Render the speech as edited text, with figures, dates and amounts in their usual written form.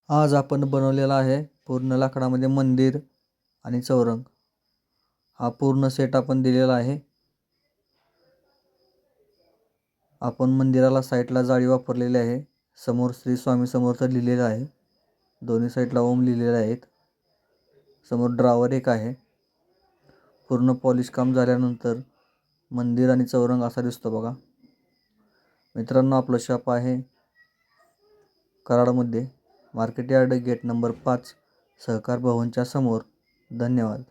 आज आपण बनवलेला आहे पूर्ण लाकडामध्ये मंदिर आणि चौरंग। हा पूर्ण सेट आपण दिलेला आहे। आपण मंदिराला साईडला जाळी वापरलेली आहे। समोर श्री स्वामी समर्थ लिहिलेलं आहे। दोन्ही साईडला ओम लिहिलेले आहेत। समोर ड्रॉवर एक आहे। पूर्ण पॉलिश काम झाल्यानंतर मंदिर आणि चौरंग असा दिसतो बघा। मित्रांनो, आपलं शॉप आहे कराडमध्ये, मार्केट यार्ड गेट नंबर 5, सहकार भवनच्या समोर। धन्यवाद।